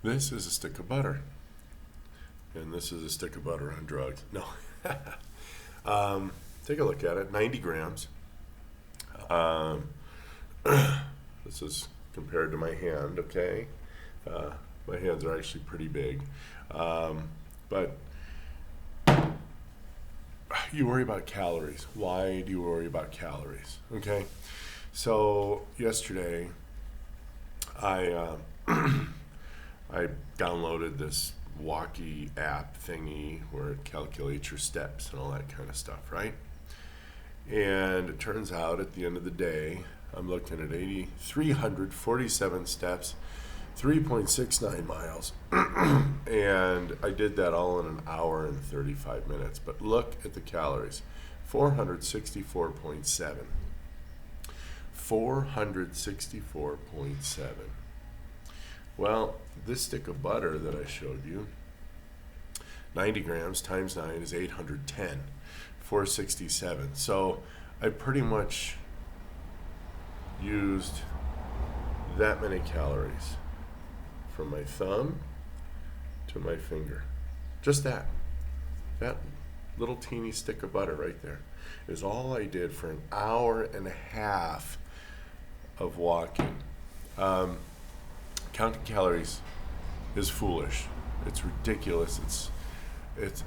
This is a stick of butter, and this is a stick of butter on drugs. No. Take a look at it. 90 grams. Um, this is compared to my hand, okay? My hands are actually pretty big. But you worry about calories. Why do you worry about calories? Okay? So, yesterday, I I downloaded this Walkie app thingy where it calculates your steps and all that kind of stuff, right? And it turns out at the end of the day, I'm looking at 8,347 steps, 3.69 miles. And I did that all in an hour and 35 minutes. But look at the calories, 464.7. 464.7. Well, this stick of butter that I showed you, 90 grams times 9 is 810, 467. So I pretty much used that many calories from my thumb to my finger. Just that. That little teeny stick of butter right there is all I did for an hour and a half of walking. Counting calories is foolish. It's ridiculous. It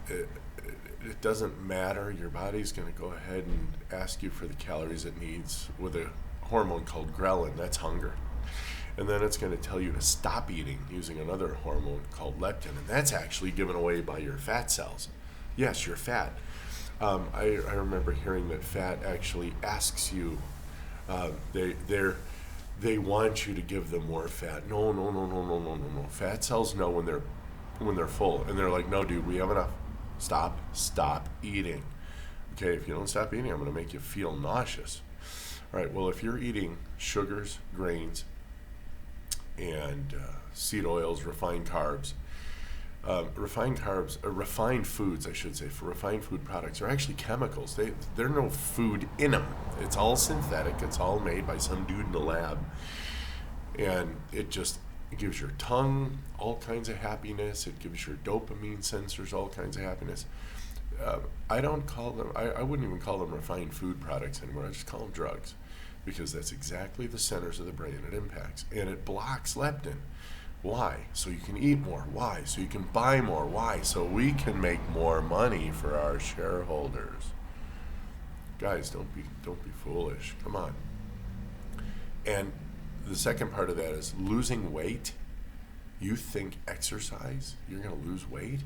doesn't matter. Your body's going to go ahead and ask you for the calories it needs with a hormone called ghrelin. That's hunger. And then it's going to tell you to stop eating using another hormone called leptin, and that's actually given away by your fat cells. Yes, you're fat. I remember hearing that fat actually asks you. They want you to give them more fat. No. Fat cells know when they're full, and they're like, no, dude, we have enough. Stop eating. Okay, if you don't stop eating, I'm going to make you feel nauseous. All right, well, if you're eating sugars, grains, and seed oils, refined foods, I should say, for refined food products are actually chemicals. They're no food in them. It's all synthetic. It's all made by some dude in the lab. And it gives your tongue all kinds of happiness. It gives your dopamine sensors all kinds of happiness. I wouldn't even call them refined food products anymore. I just call them drugs, because that's exactly the centers of the brain it impacts. And it blocks leptin. Why? So you can eat more. Why? So you can buy more. Why? So we can make more money for our shareholders. Guys, don't be foolish. Come on. And the second part of that is losing weight. You think exercise, you're going to lose weight?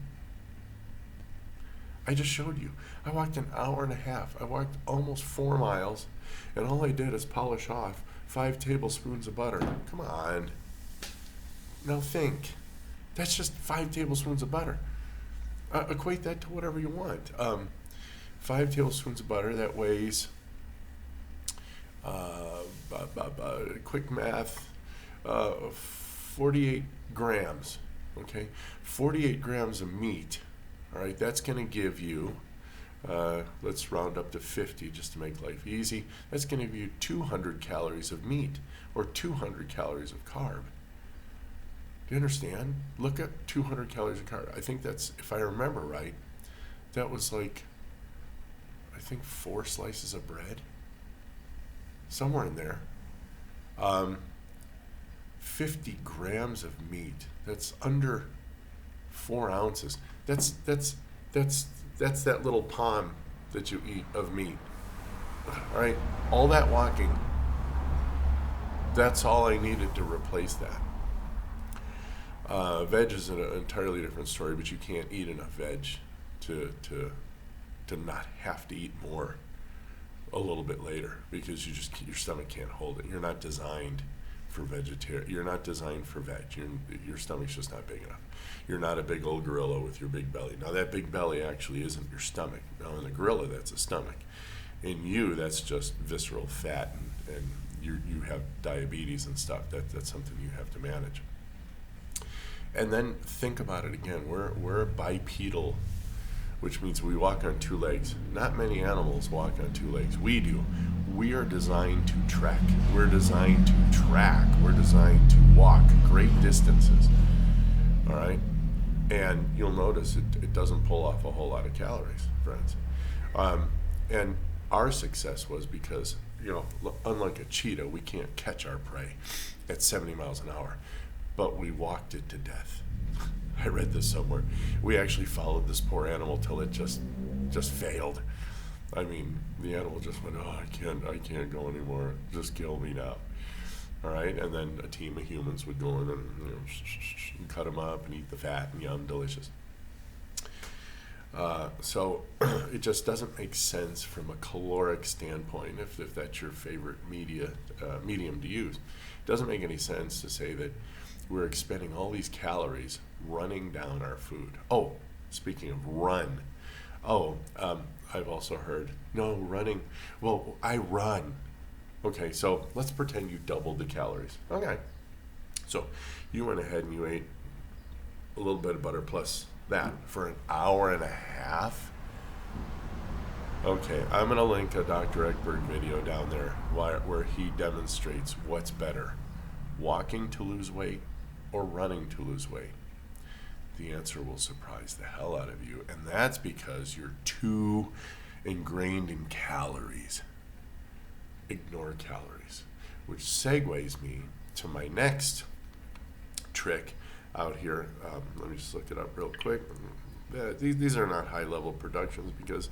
I just showed you. I walked an hour and a half. I walked almost 4 miles, and all I did is polish off 5 tablespoons of butter. Come on. Now think. That's just 5 tablespoons of butter. Equate that to whatever you want. 5 tablespoons of butter, that weighs, quick math, 48 grams. Okay? 48 grams of meat. All right, that's going to give you, let's round up to 50 just to make life easy. That's going to give you 200 calories of meat or 200 calories of carb. Do you understand? Look at 200 calories of carb. I think that's, if I remember right, that was like, I think 4 slices of bread. Somewhere in there. 50 grams of meat. That's under 4 ounces. That's that little palm that you eat of meat. All right? All that walking, that's all I needed to replace that. Veg is an entirely different story, but you can't eat enough veg to not have to eat more a little bit later, because your stomach can't hold it. You're not designed for vegetarian. You're not designed for veg. Your stomach's just not big enough. You're not a big old gorilla with your big belly. Now that big belly actually isn't your stomach. Now in the gorilla, that's a stomach. In you, that's just visceral fat, and you have diabetes and stuff. That's something you have to manage. And then think about it again. We're bipedal, which means we walk on 2 legs. Not many animals walk on 2 legs. We do. We are designed to trek. We're designed to track. We're designed to walk great distances. All right, and you'll notice it doesn't pull off a whole lot of calories, friends. And our success was because, unlike a cheetah, we can't catch our prey at 70 miles an hour, but we walked it to death. I read this somewhere. We actually followed this poor animal till it just failed. I mean, the animal just went, oh, I can't go anymore. Just kill me now. All right, and then a team of humans would go in and cut them up and eat the fat, and yum, delicious. So it just doesn't make sense from a caloric standpoint, if that's your favorite medium to use. It doesn't make any sense to say that we're expending all these calories running down our food. Oh, speaking of run, I've also heard, no, running, well, I run. Okay, so let's pretend you doubled the calories. Okay, so you went ahead and you ate a little bit of butter plus that for an hour and a half. Okay, I'm going to link a Dr. Ekberg video down there where he demonstrates what's better, walking to lose weight or running to lose weight. The answer will surprise the hell out of you, and that's because you're too ingrained in calories. Ignore calories, which segues me to my next trick out here. Let me just look it up real quick. These are not high-level productions because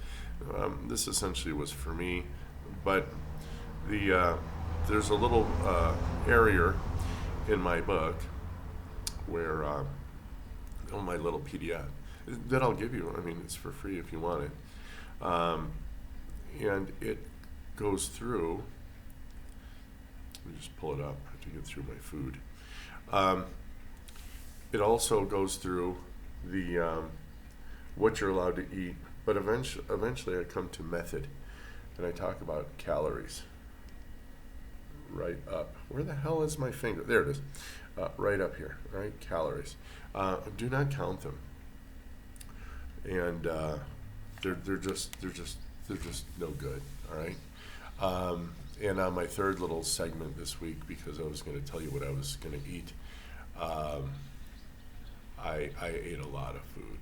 this essentially was for me, but there's a little area in my book where my little PDF that I'll give you. I mean, it's for free if you want it, and it goes through. Let me just pull it up. I have to get through my food. It also goes through the what you're allowed to eat, but eventually I come to method, and I talk about calories. Right up. Where the hell is my finger? There it is. Right up here. Right, calories. Do not count them. And they're just no good. All right. And on my third little segment this week, because I was going to tell you what I was going to eat, I ate a lot of food,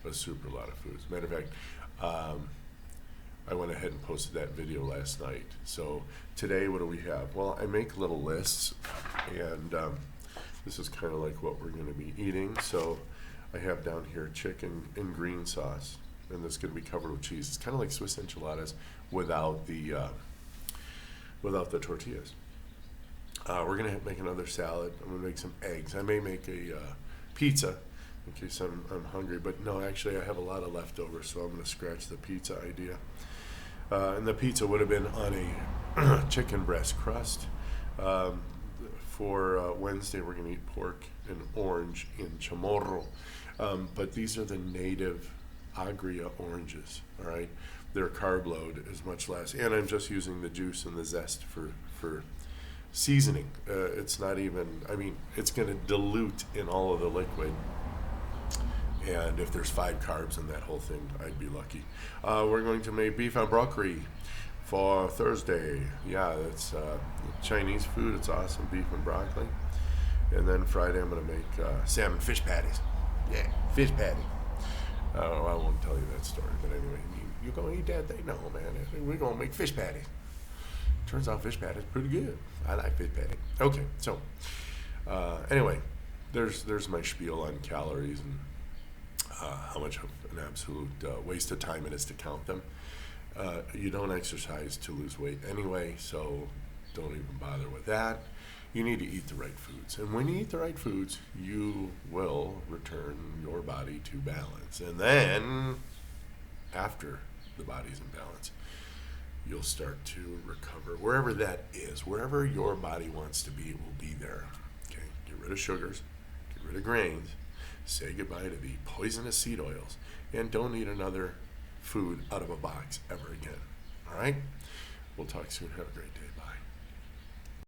a super lot of food. As a matter of fact, I went ahead and posted that video last night. So today, what do we have? Well, I make little lists, and this is kind of like what we're going to be eating. So I have down here chicken and green sauce, and this is going to be covered with cheese. It's kind of like Swiss enchiladas without the tortillas. We're going to make another salad. I'm going to make some eggs. I may make a pizza in case I'm hungry, but no, actually I have a lot of leftovers, so I'm going to scratch the pizza idea. And the pizza would have been on a chicken breast crust. For Wednesday, we're going to eat pork and orange in chamorro. But these are the native Agria oranges, all right? Their carb load is much less. And I'm just using the juice and the zest for seasoning. It's not even, I mean, it's going to dilute in all of the liquid. And if there's 5 carbs in that whole thing, I'd be lucky. We're going to make beef and broccoli for Thursday. Yeah, it's Chinese food. It's awesome, beef and broccoli. And then Friday, I'm going to make salmon fish patties. Yeah, fish patty. I won't tell you that story, but anyway, you going to eat that thing? No, man, we're going to make fish patties. Turns out fish patties pretty good. I like fish patty. Okay, so anyway, there's my spiel on calories and how much of an absolute waste of time it is to count them. You don't exercise to lose weight anyway, so don't even bother with that. You need to eat the right foods. And when you eat the right foods, you will return your body to balance. And then, after the body's in balance, you'll start to recover. Wherever that is, wherever your body wants to be, it will be there. Okay? Get rid of sugars, get rid of grains, say goodbye to the poisonous seed oils, and don't eat another food out of a box ever again. All right? We'll talk soon. Have a great day. Bye.